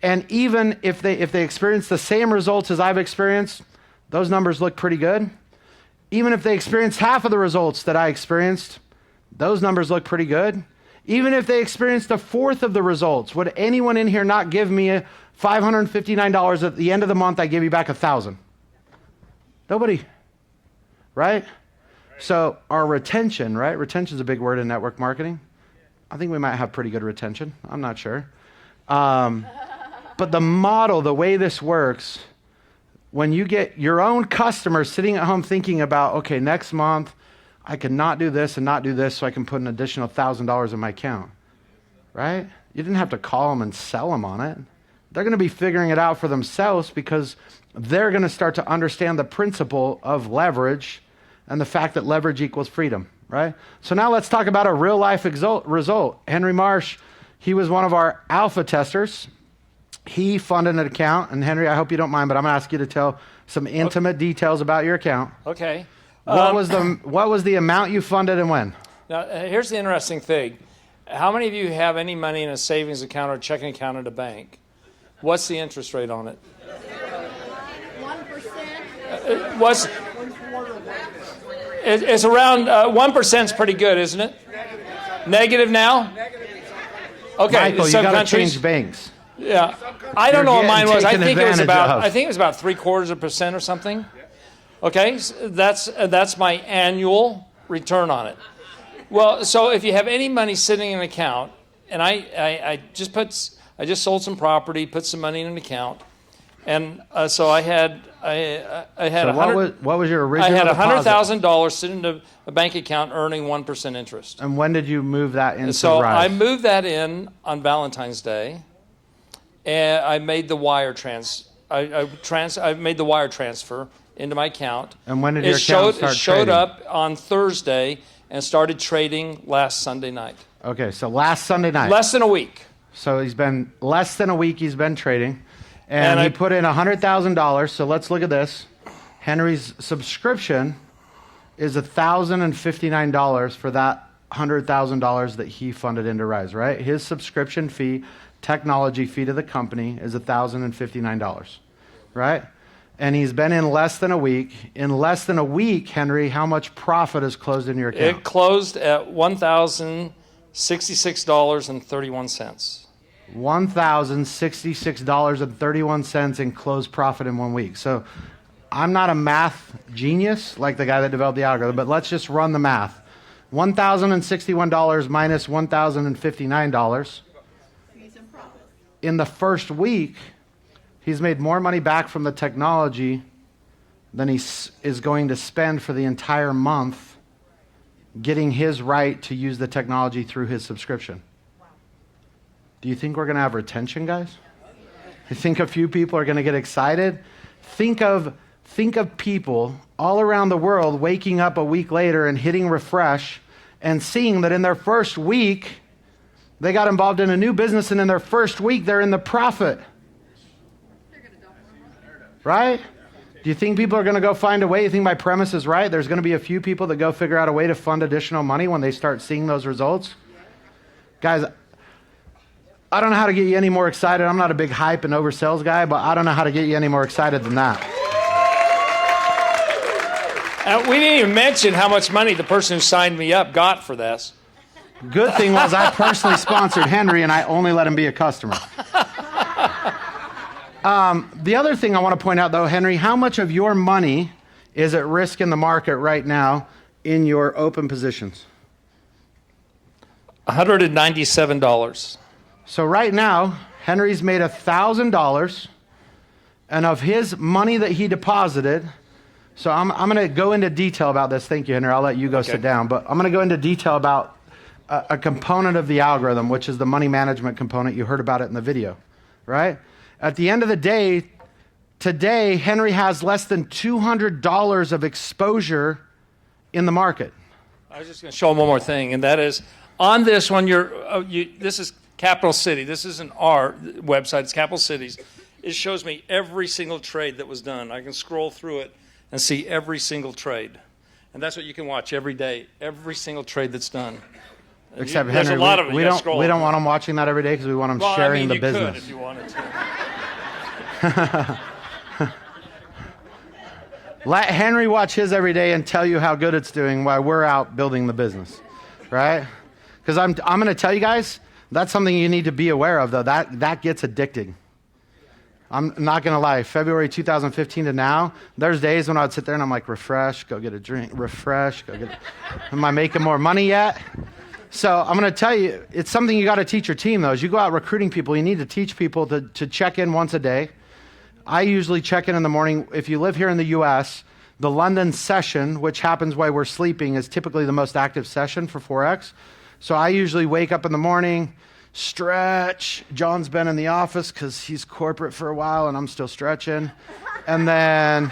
and even if they experience the same results as I've experienced, those numbers look pretty good. Even if they experience half of the results that I experienced, those numbers look pretty good. Even if they experienced a fourth of the results, would anyone in here not give me $559 at the end of the month? I give you back $1,000. Nobody, right? So our retention, right? Retention is a big word in network marketing. I think we might have pretty good retention. I'm not sure. But the model, the way this works, when you get your own customers sitting at home thinking about, okay, next month, I can not do this and not do this so I can put an additional $1,000 in my account, right? You didn't have to call them and sell them on it. They're going to be figuring it out for themselves because they're going to start to understand the principle of leverage and the fact that leverage equals freedom, right? So now let's talk about a real life result. Henry Marsh, he was one of our alpha testers. He funded an account, and Henry, I hope you don't mind, but I'm going to ask you to tell some intimate details about your account. Okay. What was the amount you funded and when? Now, here's the interesting thing. How many of you have any money in a savings account or checking account at a bank? What's the interest rate on it? 1%. It's around 1%. Is pretty good, isn't it? Negative now? Okay. Michael, you got to change banks. Yeah. I don't know what mine was. I taken think it was advantage about 0.75% or something. Okay, so that's my annual return on it. Well, so if you have any money sitting in an account, and I just sold some property, put some money in an account, and so I had So what was your original I had deposit? $100,000 sitting in a bank account earning 1% interest. And when did you move that into So Rise? I moved that in on Valentine's Day, and I made the wire I made the wire transfer into my account. And when did your account start It showed trading? up on Thursday and started trading last Sunday night. Okay, so last Sunday night. Less than a week. So he's been less than a week he's been trading. And he put in $100,000. So let's look at this. Henry's subscription is $1,059 for that $100,000 that he funded into Rise, right? His subscription fee, technology fee to the company is $1,059, right? And he's been in less than a week. In less than a week, Henry, how much profit is closed in your account? It closed at $1,066.31. $1,066.31 in closed profit in 1 week. So I'm not a math genius like the guy that developed the algorithm, but let's just run the math. $1,061 minus $1,059. In the first week, he's made more money back from the technology than he is going to spend for the entire month getting his right to use the technology through his subscription. Do you think we're going to have retention, guys? You think a few people are going to get excited? Think of people all around the world waking up a week later and hitting refresh and seeing that in their first week, they got involved in a new business, and in their first week, they're in the profit. Right? Do you think people are going to go find a way? You think my premise is right? There's going to be a few people that go figure out a way to fund additional money when they start seeing those results? Guys, I don't know how to get you any more excited. I'm not a big hype and oversells guy, but I don't know how to get you any more excited than that. We didn't even mention how much money the person who signed me up got for this. Good thing was I personally sponsored Henry, and I only let him be a customer. The other thing I want to point out, though, Henry, how much of your money is at risk in the market right now in your open positions? $197. So right now, Henry's made $1,000, and of his money that he deposited, so I'm going to go into detail about this. Thank you, Henry. I'll let you go sit down. But I'm going to go into detail about a component of the algorithm, which is the money management component. You heard about it in the video, right? At the end of the day, today, Henry has less than $200 of exposure in the market. I was just going to show them one more thing, and that is, on this one, this is Capital City. This isn't our website. It's Capital City's. It shows me every single trade that was done. I can scroll through it and see every single trade. And that's what you can watch every day, every single trade that's done. And Except there's Henry, a lot of it. we don't want them watching that every day because we want them sharing the business. You could if you wanted to. Let Henry watch his every day and tell you how good it's doing while we're out building the business, right? Because I'm going to tell you guys, that's something you need to be aware of, though. That gets addicting. I'm not going to lie. February 2015 to now, there's days when I'd sit there and I'm like, refresh, go get a drink, refresh, go get Am I making more money yet? So I'm going to tell you, it's something you got to teach your team, though. As you go out recruiting people, you need to teach people to check in once a day. I usually check in the morning. If you live here in the U.S., the London session, which happens while we're sleeping, is typically the most active session for Forex. So I usually wake up in the morning, stretch. John's been in the office because he's corporate for a while and I'm still stretching. And then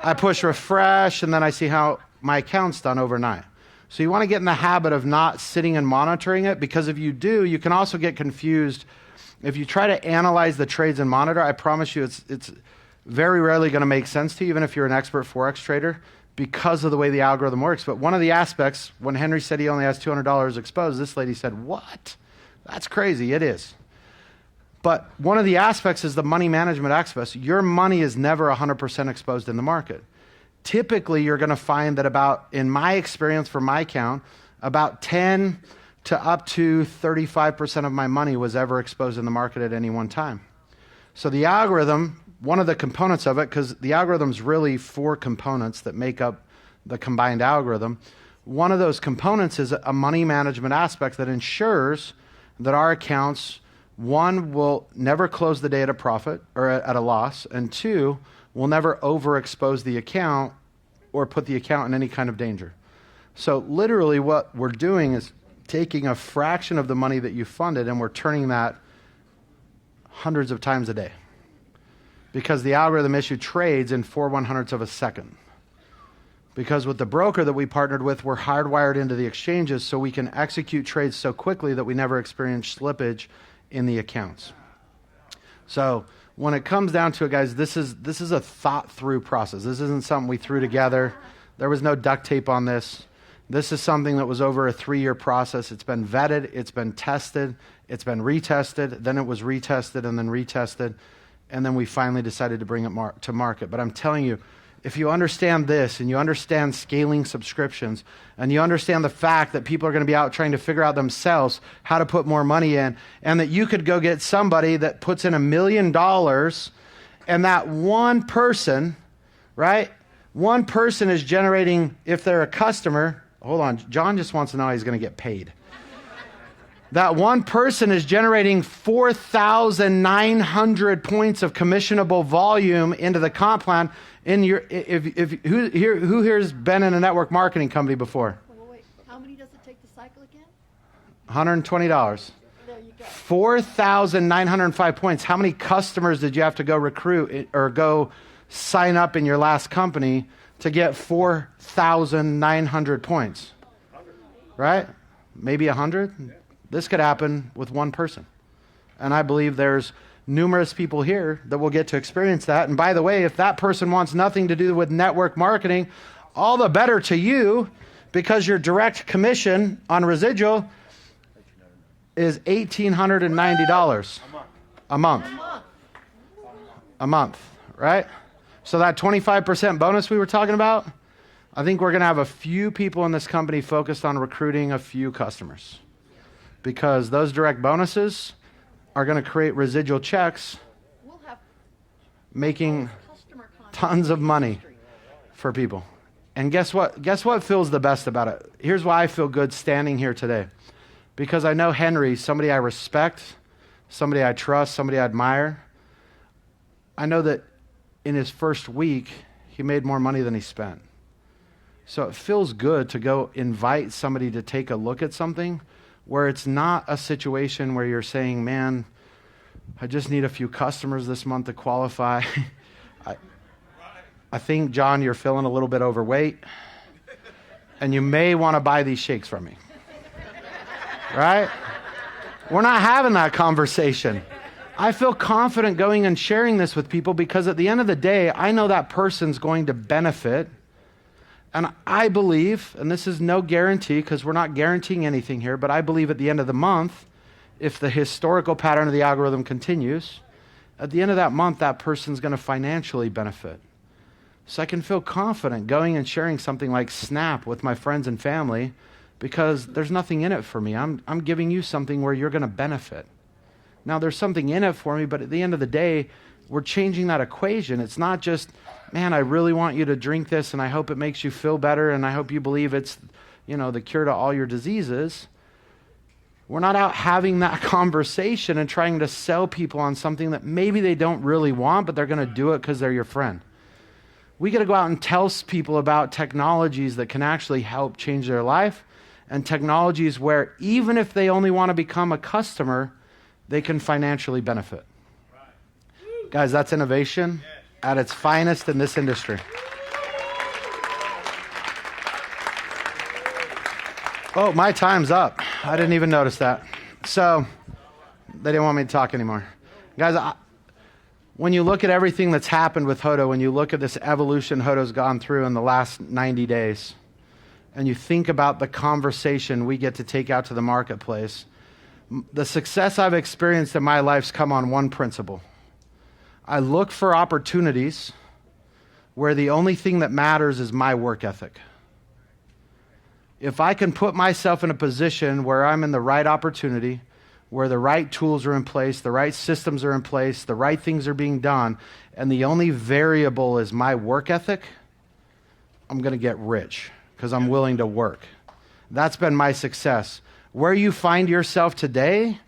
I push refresh and then I see how my account's done overnight. So you want to get in the habit of not sitting and monitoring it, because if you do, you can also get confused. If you try to analyze the trades and monitor, I promise you it's very rarely going to make sense to you, even if you're an expert Forex trader, because of the way the algorithm works. But one of the aspects, when Henry said he only has $200 exposed, this lady said, what? That's crazy. It is. But one of the aspects is the money management aspect. Your money is never 100% exposed in the market. Typically, you're going to find that about, in my experience for my account, about 10 to up to 35% of my money was ever exposed in the market at any one time. So the algorithm, one of the components of it, because the algorithm's really 4 components that make up the combined algorithm. One of those components is a money management aspect that ensures that our accounts, 1, will never close the day at a profit or at a loss, and 2, will never overexpose the account or put the account in any kind of danger. So literally what we're doing is taking a fraction of the money that you funded and we're turning that hundreds of times a day, because the algorithm issue trades in 4/100ths of a second. Because with the broker that we partnered with, we're hardwired into the exchanges so we can execute trades so quickly that we never experience slippage in the accounts. So when it comes down to it, guys, this is a thought-through process. This isn't something we threw together. There was no duct tape on this. This is something that was over a 3-year process. It's been vetted, it's been tested, it's been retested, then it was retested and then retested, and then we finally decided to bring it to market. But I'm telling you, if you understand this and you understand scaling subscriptions and you understand the fact that people are going to be out trying to figure out themselves how to put more money in, and that you could go get somebody that puts in $1 million, and that one person, right? One person is generating, if they're a customer, hold on, John just wants to know how he's going to get paid. That one person is generating 4,900 points of commissionable volume into the comp plan. Who here's been in a network marketing company before? Well, wait, how many does it take to cycle again? $120. There you go. 4,905 points. How many customers did you have to go recruit or go sign up in your last company to get 4,900 points? Right? Maybe 100? This could happen with one person. And I believe there's numerous people here that will get to experience that. And by the way, if that person wants nothing to do with network marketing, all the better to you, because your direct commission on residual is $1,890 a month. A month, right? So that 25% bonus we were talking about, I think we're going to have a few people in this company focused on recruiting a few customers, because those direct bonuses are going to create residual checks, We'll have making customer contact. tons of money for people. And guess what? Guess what feels the best about it? Here's why I feel good standing here today. Because I know Henry, somebody I respect, somebody I trust, somebody I admire. I know that in his first week, he made more money than he spent. So it feels good to go invite somebody to take a look at something where it's not a situation where you're saying, man, I just need a few customers this month to qualify. I think, John, you're feeling a little bit overweight, and you may want to buy these shakes from me. Right? We're not having that conversation. I feel confident going and sharing this with people because at the end of the day, I know that person's going to benefit. And I believe, and this is no guarantee because we're not guaranteeing anything here, but I believe at the end of the month, if the historical pattern of the algorithm continues, at the end of that month, that person's going to financially benefit. So I can feel confident going and sharing something like Snap with my friends and family because there's nothing in it for me. I'm giving you something where you're going to benefit. Now, there's something in it for me, but at the end of the day, we're changing that equation. It's not just, man, I really want you to drink this and I hope it makes you feel better and I hope you believe it's, the cure to all your diseases. We're not out having that conversation and trying to sell people on something that maybe they don't really want, but they're going to do it because they're your friend. We got to go out and tell people about technologies that can actually help change their life, and technologies where even if they only want to become a customer, they can financially benefit. Guys, that's innovation at its finest in this industry. Oh, my time's up. I didn't even notice that. So, they didn't want me to talk anymore. Guys, when you look at everything that's happened with Hodo, when you look at this evolution Hodo's gone through in the last 90 days, and you think about the conversation we get to take out to the marketplace, the success I've experienced in my life's come on one principle. I look for opportunities where the only thing that matters is my work ethic. If I can put myself in a position where I'm in the right opportunity, where the right tools are in place, the right systems are in place, the right things are being done, and the only variable is my work ethic, I'm going to get rich because I'm willing to work. That's been my success. Where you find yourself today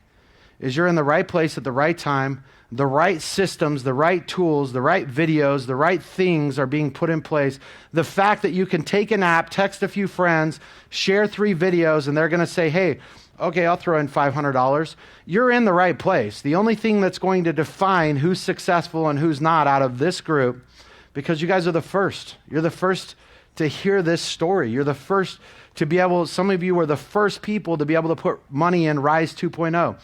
is you're in the right place at the right time. The right systems, the right tools, the right videos, the right things are being put in place. The fact that you can take an app, text a few friends, share 3 videos, and they're going to say, hey, okay, I'll throw in $500. You're in the right place. The only thing that's going to define who's successful and who's not out of this group, because you guys are the first. You're the first to hear this story. You're the first to be able, some of you were the first people to be able to put money in Rise 2.0.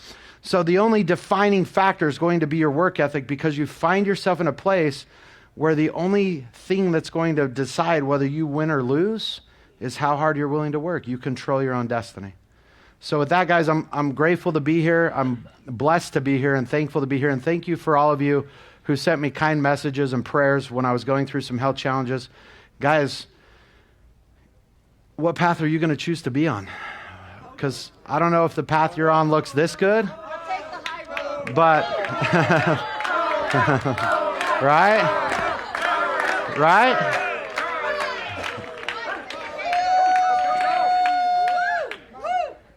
So the only defining factor is going to be your work ethic, because you find yourself in a place where the only thing that's going to decide whether you win or lose is how hard you're willing to work. You control your own destiny. So with that, guys, I'm grateful to be here. I'm blessed to be here and thankful to be here. And thank you for all of you who sent me kind messages and prayers when I was going through some health challenges. Guys, what path are you going to choose to be on? Because I don't know if the path you're on looks this good. But, right?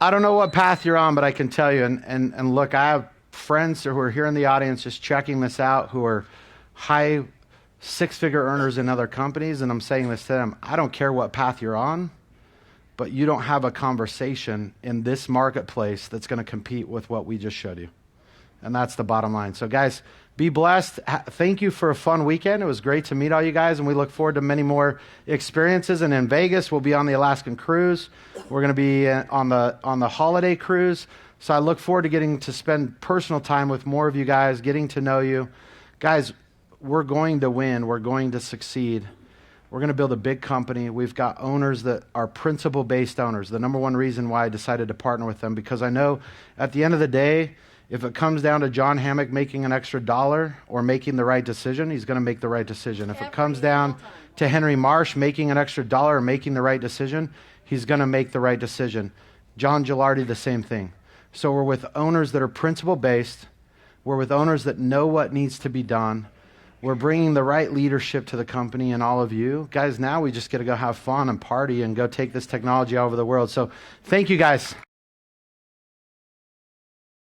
I don't know what path you're on, but I can tell you, and look, I have friends who are here in the audience just checking this out, who are high 6-figure earners in other companies, and I'm saying this to them, I don't care what path you're on, but you don't have a conversation in this marketplace that's going to compete with what we just showed you. And that's the bottom line. So guys, be blessed. Thank you for a fun weekend. It was great to meet all you guys, and we look forward to many more experiences. And in Vegas, we'll be on the Alaskan cruise. We're going to be on the holiday cruise. So I look forward to getting to spend personal time with more of you guys, getting to know you. Guys, we're going to win. We're going to succeed. We're going to build a big company. We've got owners that are principle-based owners. The number one reason why I decided to partner with them, because I know at the end of the day, if it comes down to John Hammock making an extra dollar or making the right decision, he's going to make the right decision. If it comes down to Henry Marsh making an extra dollar or making the right decision, he's going to make the right decision. John Gilardi, the same thing. So we're with owners that are principle-based. We're with owners that know what needs to be done. We're bringing the right leadership to the company and all of you. Guys, now we just get to go have fun and party and go take this technology all over the world. So thank you, guys.